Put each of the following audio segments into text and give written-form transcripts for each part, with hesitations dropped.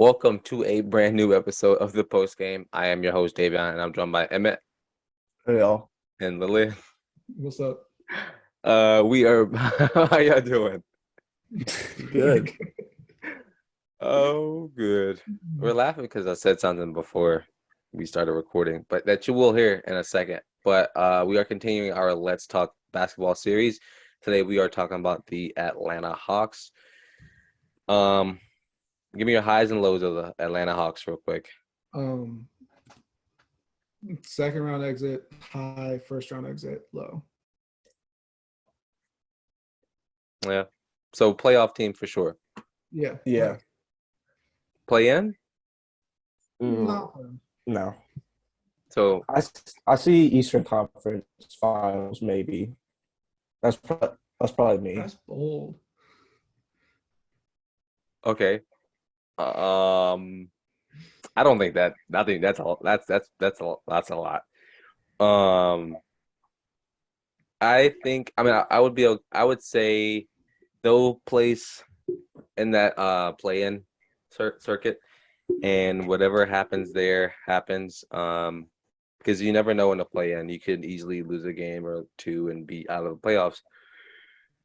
Welcome to a brand new episode of the post game. I am your host Davion, and I'm joined by Emmett Hey y'all. and Lillian. What's up? We are. How y'all doing? Good. Oh, good. We're laughing because I said something before we started recording, but that you will hear in a second. But we are continuing our Let's Talk Basketball series. Today we are talking about the Atlanta Hawks. Give me your highs and lows of the Atlanta Hawks real quick. Second round exit, high. First round exit, low. Yeah. So playoff team for sure. Yeah. Yeah. Play in? No. So I see Eastern Conference Finals maybe. That's probably me. That's bold. okay. I don't think that. I think that's a that's a lot. I think. I mean, I would say they'll place in that play-in circuit, and whatever happens there happens. Because you never know in the play-in, you could easily lose a game or two and be out of the playoffs.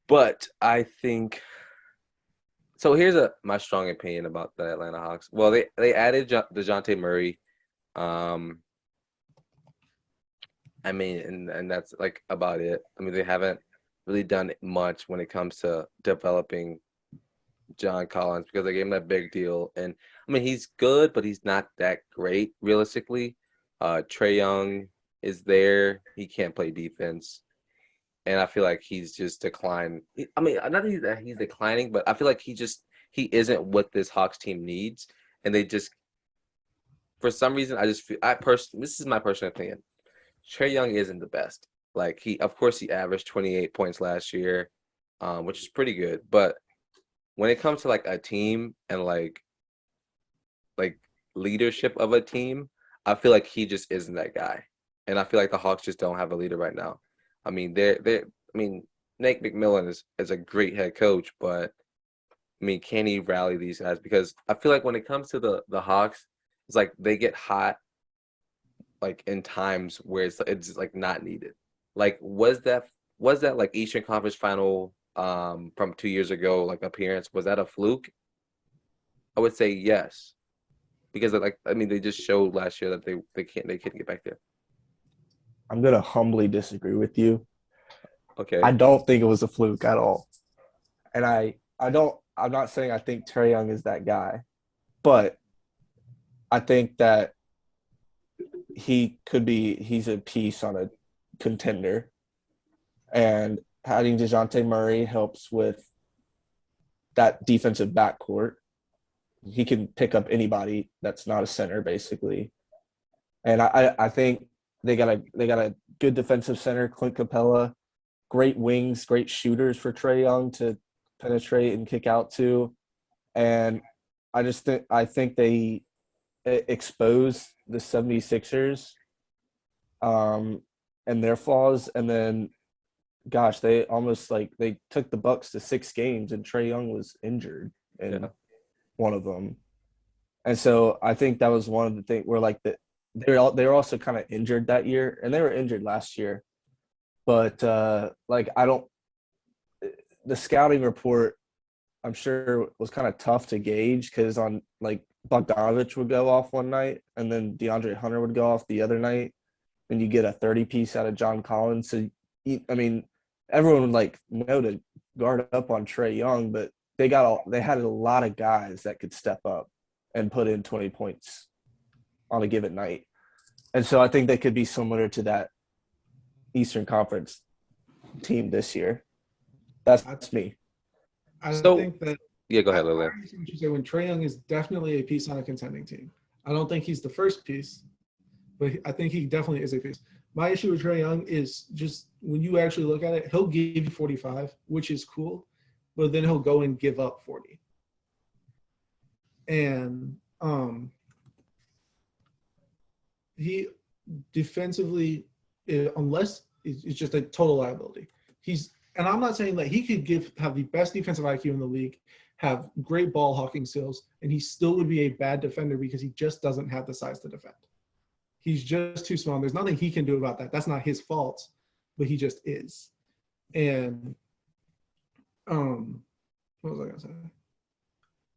But I think. So here's my strong opinion about the Atlanta Hawks. Well, they added DeJounte Murray. I mean, and that's like about it. I mean, they haven't really done much when it comes to developing John Collins because they gave him that big deal. And I mean, he's good, but he's not that great realistically. Trae Young is there. He can't play defense. And I feel like he's just declined. I mean, not that he's declining, but I feel like he isn't what this Hawks team needs. And they just, for some reason, I just feel, this is my personal opinion. Trae Young isn't the best. Like of course, he averaged 28 points last year, which is pretty good. But when it comes to like a team and like leadership of a team, I feel like he just isn't that guy. And I feel like the Hawks just don't have a leader right now. I mean, I mean, Nate McMillan is a great head coach, but I mean, can he rally these guys? Because I feel like when it comes to the Hawks, it's like they get hot like in times where it's like not needed. Like was that like Eastern Conference final from 2 years ago like appearance, was that a fluke? I would say yes. Because like I mean they just showed last year that they can't get back there. I'm gonna humbly disagree with you. Okay. I don't think it was a fluke at all. And I'm not saying I think Trae Young is that guy, but I think that he's a piece on a contender. And adding DeJounte Murray helps with that defensive backcourt. He can pick up anybody that's not a center, basically. And I think they got a good defensive center, Clint Capella, great wings, great shooters for Trae Young to penetrate and kick out to. And I think they expose the 76ers and their flaws. And then, gosh, they almost they took the Bucks to 6 games and Trae Young was injured in one of them. And so I think that was one of the things where they were also kind of injured that year, and they were injured last year. But the scouting report, I'm sure was kind of tough to gauge because on Bogdanovich would go off one night, and then DeAndre Hunter would go off the other night, and you get a 30-piece out of John Collins. So I mean, everyone would know to guard up on Trae Young, but they had a lot of guys that could step up and put in 20 points on a given night. And so I think they could be similar to that Eastern Conference team this year. That's me. I think that. Yeah, go ahead, Lillian. I see what you say. When Trae Young is definitely a piece on a contending team. I don't think he's the first piece, but I think he definitely is a piece. My issue with Trae Young is just when you actually look at it, he'll give you 45, which is cool, but then he'll go and give up 40. And he defensively, unless it's just a total liability, he's and I'm not saying that he could have the best defensive IQ in the league, have great ball hawking skills, and he still would be a bad defender because he just doesn't have the size to defend. He's just too small. There's nothing he can do about that. That's not his fault, but he just is. And what was I gonna say?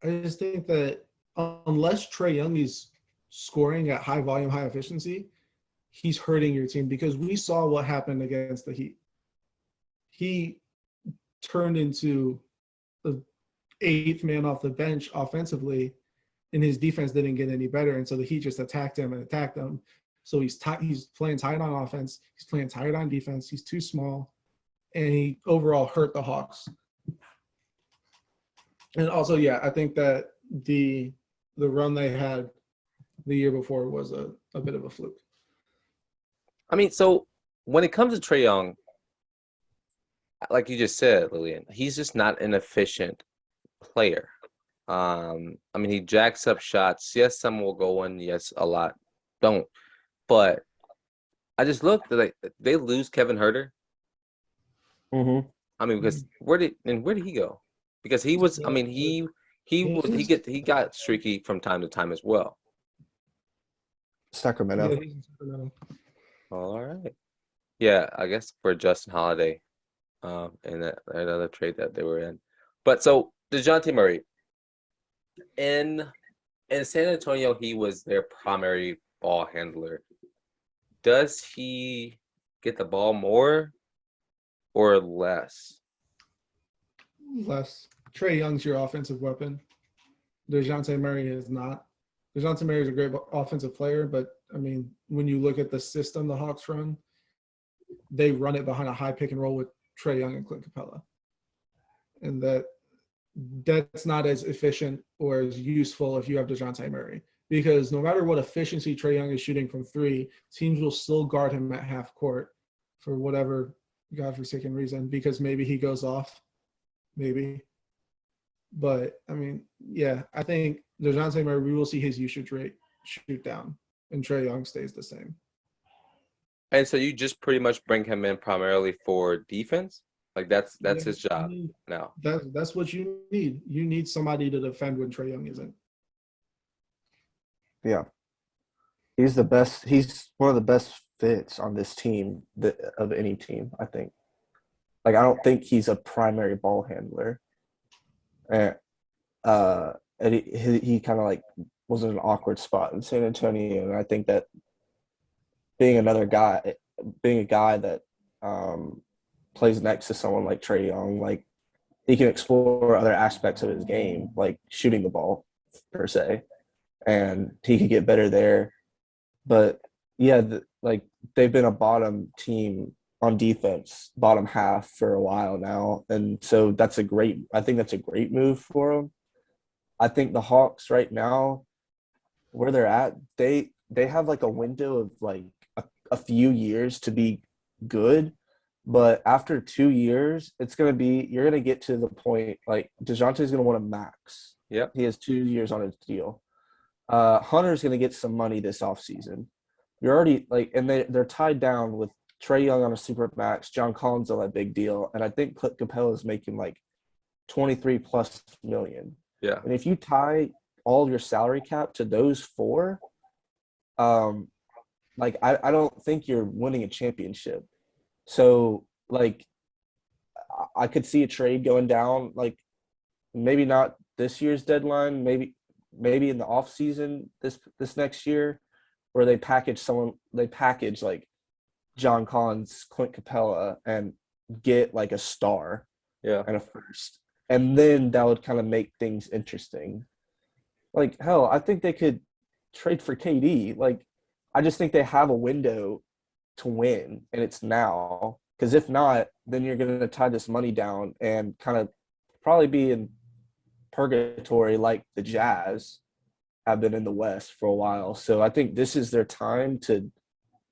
I just think that unless Trae Young is scoring at high volume, high efficiency, he's hurting your team because we saw what happened against the Heat. He turned into the 8th man off the bench offensively, and his defense didn't get any better. And so the Heat just attacked him and attacked him. So he's playing tight on offense. He's playing tight on defense. He's too small, and he overall hurt the Hawks. And also, yeah, I think that the run they had the year before was a bit of a fluke. I mean, so when it comes to Trae Young, like you just said, Lillian, he's just not an efficient player. I mean, he jacks up shots. Yes, some will go in. Yes, a lot don't. But I just looked, like they lose Kevin Huerter. Mm-hmm. I mean, because where did he go? Because he was, I mean, he got streaky from time to time as well. Sacramento. Yeah, he's in Sacramento. All right. Yeah, I guess for Justin Holiday, and that other trade that they were in. But so DeJounte Murray in San Antonio, he was their primary ball handler. Does he get the ball more or less? Less. Trae Young's your offensive weapon. DeJounte Murray is not. DeJounte Murray is a great offensive player, but, I mean, when you look at the system the Hawks run, they run it behind a high pick and roll with Trae Young and Clint Capella. And that's not as efficient or as useful if you have DeJounte Murray. Because no matter what efficiency Trae Young is shooting from three, teams will still guard him at half court for whatever godforsaken reason, because maybe he goes off. Maybe. But, I mean, yeah, I think DeJounte Murray, we will see his usage rate shoot down, and Trae Young stays the same. And so you just pretty much bring him in primarily for defense? Like that's his job now. That's what you need. You need somebody to defend when Trae Young isn't. Yeah. He's the best. He's one of the best fits on this team of any team, I think. Like, I don't think he's a primary ball handler. And he kind of like was in an awkward spot in San Antonio, and I think that being a guy that plays next to someone like Trae Young, like he can explore other aspects of his game, like shooting the ball per se, and he could get better there. But yeah, like they've been a bottom team on defense, bottom half for a while now, and so I think that's a great move for them. I think the Hawks right now, where they're at, they have like a window of like a few years to be good, but after 2 years, you're gonna get to the point like DeJounte's gonna want a max. Yeah, he has 2 years on his deal. Hunter's gonna get some money this offseason. You're already like, and they're tied down with Trae Young on a super max, John Collins on that big deal, and I think Clint Capella is making like 23+ million. Yeah, and if you tie all of your salary cap to those four, like I don't think you're winning a championship. So like I could see a trade going down, like maybe not this year's deadline, maybe in the off season this next year, where they package like John Collins, Clint Capella, and get like a star, and a first, and then that would kind of make things interesting. Like hell, I think they could trade for KD. Like I just think they have a window to win, and it's now. Because if not, then you're going to tie this money down and kind of probably be in purgatory like the Jazz have been in the West for a while. So I think this is their time to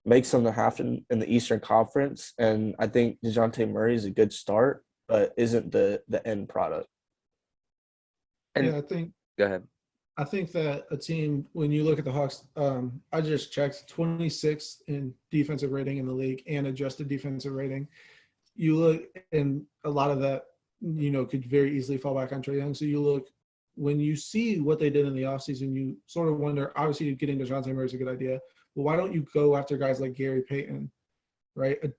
make something happen in the Eastern Conference, and I think DeJounte Murray is a good start, but isn't the end product. And yeah, go ahead. I think that a team, when you look at the Hawks, I just checked 26th in defensive rating in the league and adjusted defensive rating. you look, and a lot of that, could very easily fall back on Trae Young. So you look, when you see what they did in the offseason, you sort of wonder, obviously getting DeJounte Murray is a good idea, but why don't you go after guys like Gary Payton, right? A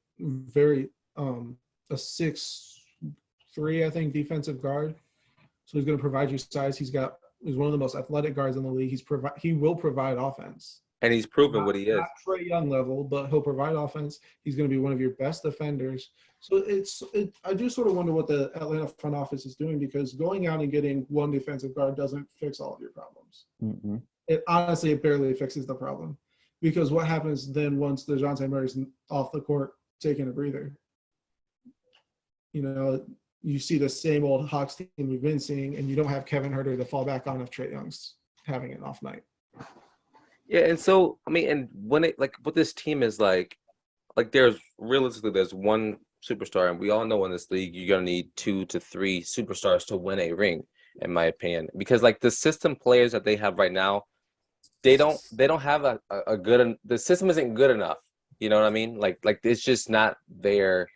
6'3", I think, defensive guard. So he's going to provide you size. He's one of the most athletic guards in the league. He will provide offense. And he's proven what he is. Not Trae Young level, but he'll provide offense. He's going to be one of your best defenders. So I do sort of wonder what the Atlanta front office is doing, because going out and getting one defensive guard doesn't fix all of your problems. Mm-hmm. It barely fixes the problem, because what happens then once DeJounte Murray's off the court taking a breather? You see the same old Hawks team we've been seeing, and you don't have Kevin Huerter to fall back on if Trae Young's having an off night. Yeah, and so and when what this team is like there's one superstar, and we all know in this league you're gonna need 2 to 3 superstars to win a ring, in my opinion, because the system players that they have right now, they don't have a good, the system isn't good enough. You know what I mean? Like it's just not there,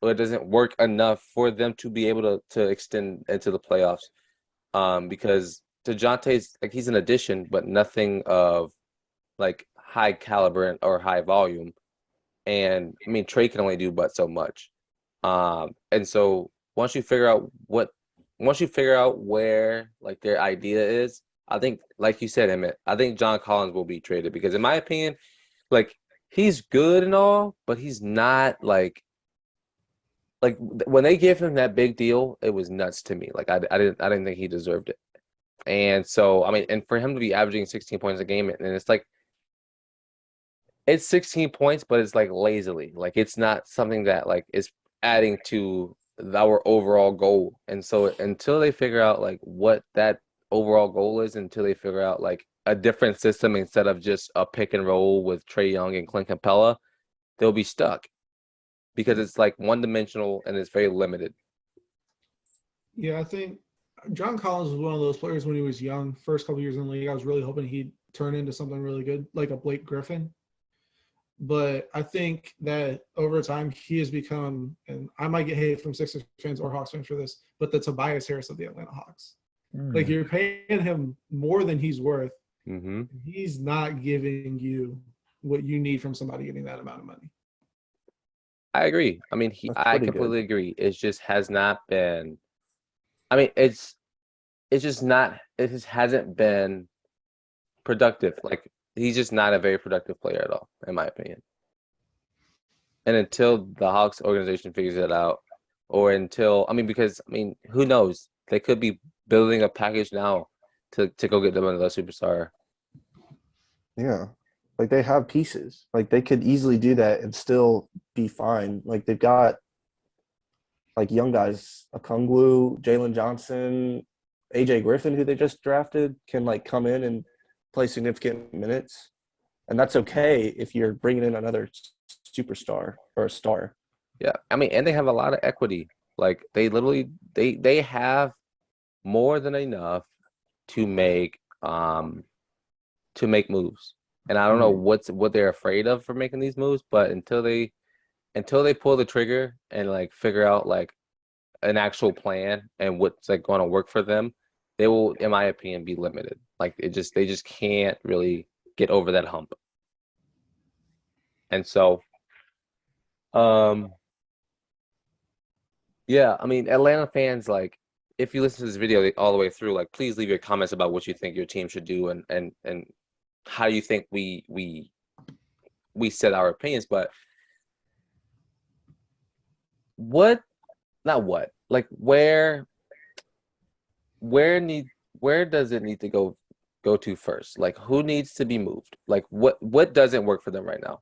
or it doesn't work enough for them to be able to extend into the playoffs. Because DeJounte's he's an addition, but nothing of high caliber or high volume. And Trae can only do but so much. And so once you figure out where their idea is, I think, like you said, Emmett, I think John Collins will be traded, because in my opinion, he's good and all, but he's not when they gave him that big deal, it was nuts to me. I didn't think he deserved it. And so and for him to be averaging 16 points a game, and it's 16 points, but it's lazily. It's not something that is adding to our overall goal. And so until they figure out what that overall goal is, until they figure out a different system instead of just a pick and roll with Trae Young and Clint Capella, they'll be stuck, because it's one-dimensional and it's very limited. Yeah, I think John Collins was one of those players when he was young, first couple years in the league. I was really hoping he'd turn into something really good, like a Blake Griffin. But I think that over time he has become, and I might get hate from Sixers fans or Hawks fans for this, but the Tobias Harris of the Atlanta Hawks. You're paying him more than he's worth. Mm-hmm. He's not giving you what you need from somebody getting that amount of money. I agree. I completely agree. It just has not been. It's just not. It just hasn't been productive. He's just not a very productive player at all, in my opinion. And until the Hawks organization figures it out, or until because who knows? They could be building a package now to go get them another superstar. Yeah. They have pieces. They could easily do that and still be fine. They've got young guys, Okongwu, Jalen Johnson, AJ Griffin, who they just drafted, can come in and play significant minutes. And that's okay if you're bringing in another superstar or a star. Yeah. And they have a lot of equity. They literally they have more than enough to make moves. And I don't know what they're afraid of for making these moves, but until they pull the trigger and figure out an actual plan and what's going to work for them, they will, in my opinion, be limited. They just can't really get over that hump. And so, yeah, Atlanta fans, if you listen to this video all the way through, please leave your comments about what you think your team should do and how you think we set our opinions. But where does it need to go to first? Who needs to be moved? What doesn't work for them right now?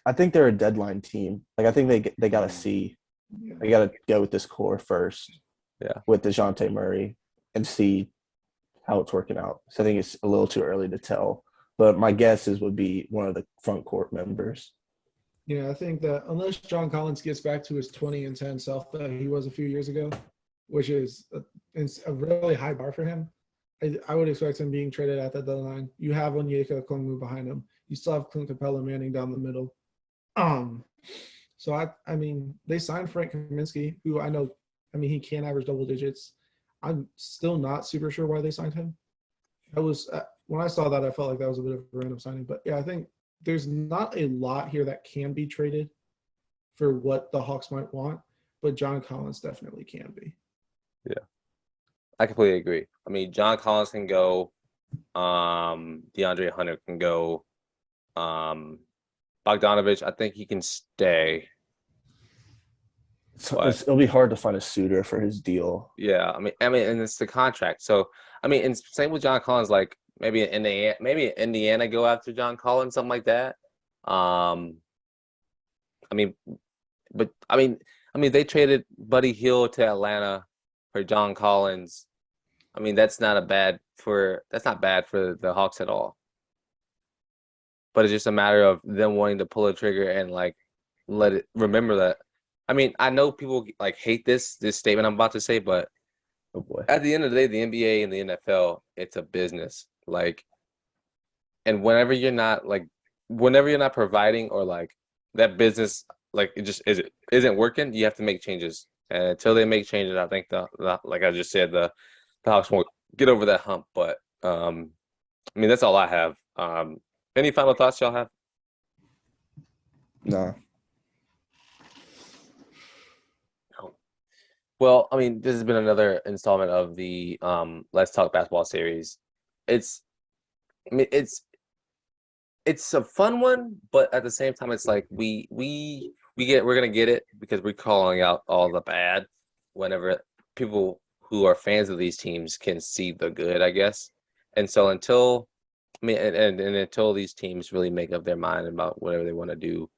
I think they're a deadline team. I think they got to see. They got to go with this core first. Yeah. With DeJounte Murray and see how it's working out. So I think it's a little too early to tell. But my guess would be one of the front court members. Yeah, I think that unless John Collins gets back to his 20-10 self that he was a few years ago, which is a really high bar for him, I would expect him being traded at the deadline. You have Onyeka Okongwu behind him. You still have Clint Capella Manning down the middle. So I mean, they signed Frank Kaminsky, who I know. I mean, he can average double digits. I'm still not super sure why they signed him. I was when I saw that, I felt like that was a bit of a random signing. But yeah, I think there's not a lot here that can be traded for what the Hawks might want, but John Collins definitely can be. Yeah, I completely agree. I mean, John Collins can go. DeAndre Hunter can go. Bogdanovich, I think he can stay. So it'll be hard to find a suitor for his deal. Yeah, I mean, and it's the contract. So, I mean, and same with John Collins. Like maybe Indiana go after John Collins, something like that. I mean, but I mean, they traded Buddy Hield to Atlanta for John Collins. I mean, that's not bad for the Hawks at all. But it's just a matter of them wanting to pull a trigger and like remember that. I mean, I know people like hate this statement I'm about to say, but Oh boy. at the end of the day, the NBA and the NFL, it's a business. Like, and whenever you're not providing or like that business, like it just isn't working, you have to make changes. And until they make changes, I think the like I just said, the Hawks won't get over that hump. But I mean, that's all I have. Any final thoughts y'all have? No. Well, I mean, this has been another installment of the Let's Talk Basketball series. It's a fun one, but at the same time, it's like we're gonna get it because we're calling out all the bad whenever people who are fans of these teams can see the good, I guess. And so until until these teams really make up their mind about whatever they want to do,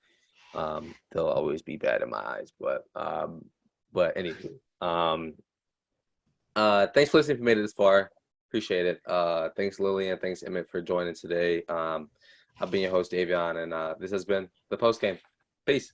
they'll always be bad in my eyes. But anywho, thanks for listening. If you made it this far, appreciate it. Thanks Lillian, thanks Emmett for joining today. I've been your host Davion, and this has been the post game. Peace.